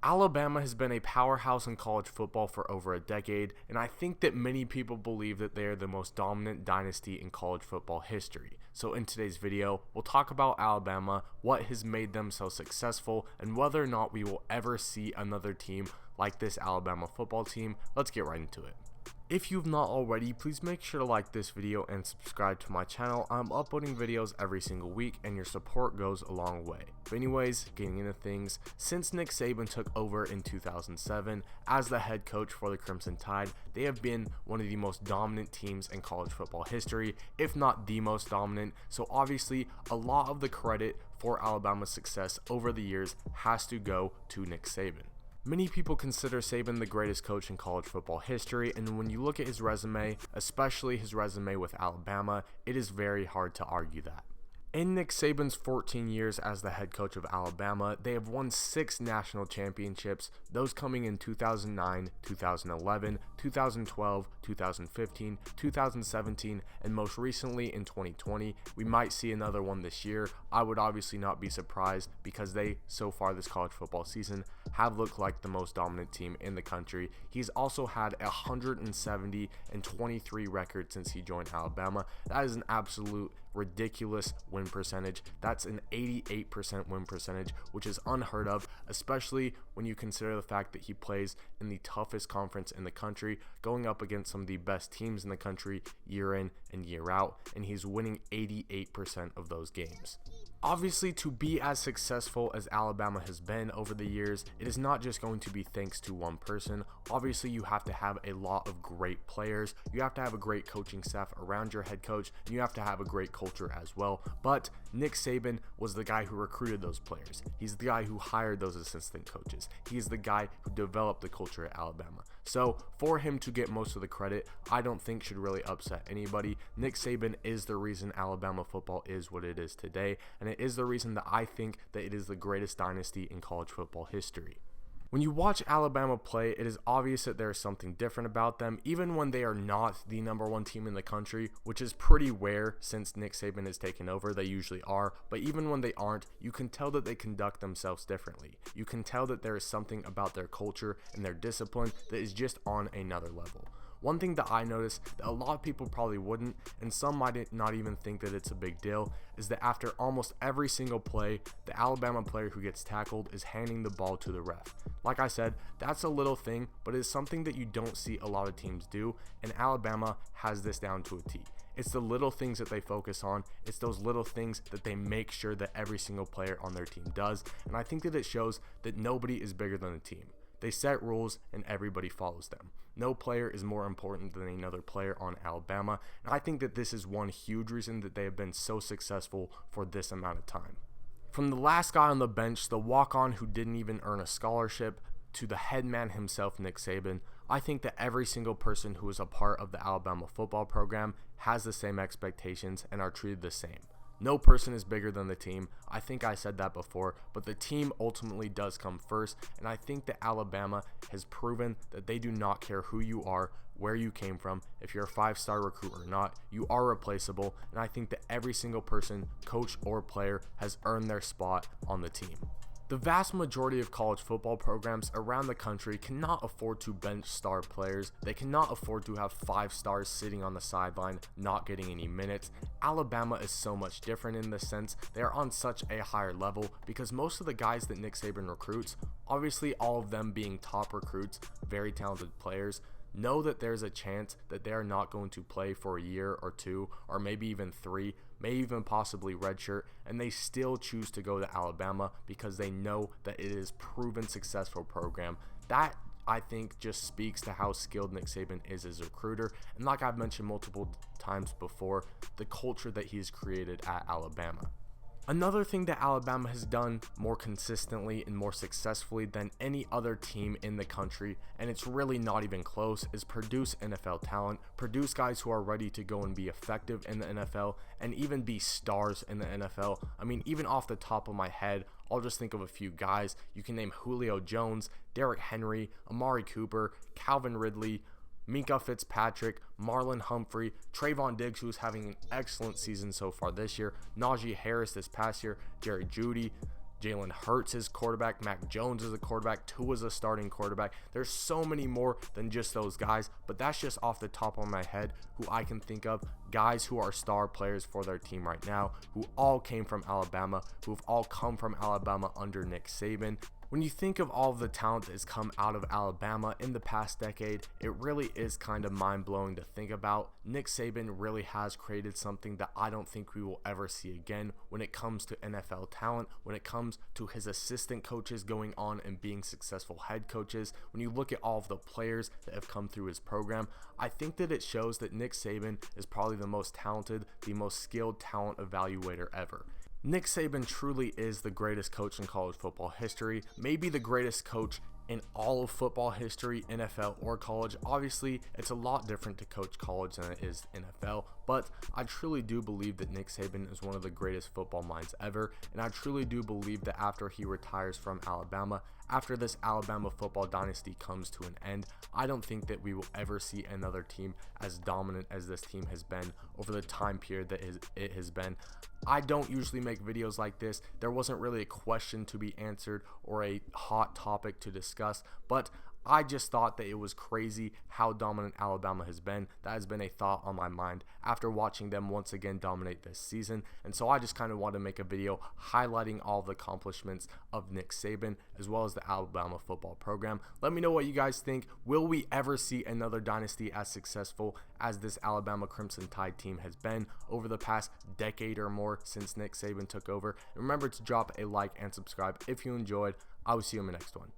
Alabama has been a powerhouse in college football for over a decade, and I think that many people believe that they are the most dominant dynasty in college football history. So in today's video, we'll talk about Alabama, what has made them so successful, and whether or not we will ever see another team like this Alabama football team. Let's get right into it. If you've not already, please make sure to like this video and subscribe to my channel. I'm uploading videos every single week and your support goes a long way. But anyways, getting into things, since Nick Saban took over in 2007 as the head coach for the Crimson Tide, they have been one of the most dominant teams in college football history, if not the most dominant. So obviously, a lot of the credit for Alabama's success over the years has to go to Nick Saban. Many people consider Saban the greatest coach in college football history, and when you look at his resume, especially his resume with Alabama, it is very hard to argue that. In Nick Saban's 14 years as the head coach of Alabama, they have won 6 national championships, those coming in 2009, 2011, 2012, 2015, 2017, and most recently in 2020. We might see another one this year. I would obviously not be surprised because they, so far this college football season, have looked like the most dominant team in the country. He's also had 170-23 record since he joined Alabama. That is an absolute ridiculous win percentage. That's an 88% win percentage, which is unheard of, especially when you consider the fact that he plays in the toughest conference in the country, going up against some of the best teams in the country year in and year out, and he's winning 88% of those games. Obviously, to be as successful as Alabama has been over the years, it is not just going to be thanks to one person. Obviously, you have to have a lot of great players. You have to have a great coaching staff around your head coach, and you have to have a great culture as well. But Nick Saban was the guy who recruited those players. He's the guy who hired those assistant coaches. He's the guy who developed the culture at Alabama. So for him to get most of the credit, I don't think should really upset anybody. Nick Saban is the reason Alabama football is what it is today, and it is the reason that I think that it is the greatest dynasty in college football history. When you watch Alabama play, it is obvious that there is something different about them, even when they are not the #1 team in the country, which is pretty rare since Nick Saban has taken over. They usually are, but even when they aren't, you can tell that they conduct themselves differently. You can tell that there is something about their culture and their discipline that is just on another level. One thing that I noticed that a lot of people probably wouldn't, and some might not even think that it's a big deal, is that after almost every single play, the Alabama player who gets tackled is handing the ball to the ref. Like I said, that's a little thing, but it's something that you don't see a lot of teams do, and Alabama has this down to a T. It's the little things that they focus on. It's those little things that they make sure that every single player on their team does, and I think that it shows that nobody is bigger than the team. They set rules and everybody follows them. No player is more important than another player on Alabama, and I think that this is one huge reason that they have been so successful for this amount of time. From the last guy on the bench, the walk-on who didn't even earn a scholarship, to the head man himself, Nick Saban, I think that every single person who is a part of the Alabama football program has the same expectations and are treated the same. No person is bigger than the team. I think I said that before, but the team ultimately does come first, and I think that Alabama has proven that they do not care who you are, where you came from, if you're a 5-star recruit or not, you are replaceable, and I think that every single person, coach or player, has earned their spot on the team. The vast majority of college football programs around the country cannot afford to bench star players. They cannot afford to have 5 stars sitting on the sideline, not getting any minutes. Alabama is so much different in this sense. They are on such a higher level because most of the guys that Nick Saban recruits, obviously all of them being top recruits, very talented players, know that there's a chance that they are not going to play for a year or 2 or maybe even 3, may even possibly redshirt, and they still choose to go to Alabama because they know that it is proven successful program. That I think just speaks to how skilled Nick Saban is as a recruiter, and like I've mentioned multiple times before, the culture that he's created at Alabama. Another thing that Alabama has done more consistently and more successfully than any other team in the country, and it's really not even close, is produce NFL talent, produce guys who are ready to go and be effective in the NFL and even be stars in the NFL. I mean, even off the top of my head, I'll just think of a few guys. You can name Julio Jones, Derrick Henry, Amari Cooper, Calvin Ridley, Minkah Fitzpatrick, Marlon Humphrey, Trayvon Diggs, who is having an excellent season so far this year, Najee Harris this past year, Jerry Jeudy, Jalen Hurts is quarterback, Mac Jones is a quarterback, Tua's a starting quarterback. There's so many more than just those guys, but that's just off the top of my head who I can think of, guys who are star players for their team right now, who all came from Alabama, who've all come from Alabama under Nick Saban. When you think of all of the talent that has come out of Alabama in the past decade, it really is kind of mind-blowing to think about. Nick Saban really has created something that I don't think we will ever see again when it comes to NFL talent, when it comes to his assistant coaches going on and being successful head coaches. When you look at all of the players that have come through his program, I think that it shows that Nick Saban is probably the most talented, the most skilled talent evaluator ever. Nick Saban truly is the greatest coach in college football history, maybe the greatest coach in all of football history, NFL or college. Obviously, it's a lot different to coach college than it is NFL, but I truly do believe that Nick Saban is one of the greatest football minds ever, and I truly do believe that after he retires from Alabama, after this Alabama football dynasty comes to an end, I don't think that we will ever see another team as dominant as this team has been over the time period that it has been. I don't usually make videos like this. There wasn't really a question to be answered or a hot topic to discuss, but I just thought that it was crazy how dominant Alabama has been. That has been a thought on my mind after watching them once again dominate this season. And so I just kind of wanted to make a video highlighting all the accomplishments of Nick Saban as well as the Alabama football program. Let me know what you guys think. Will we ever see another dynasty as successful as this Alabama Crimson Tide team has been over the past decade or more since Nick Saban took over? And remember to drop a like and subscribe if you enjoyed. I will see you in the next one.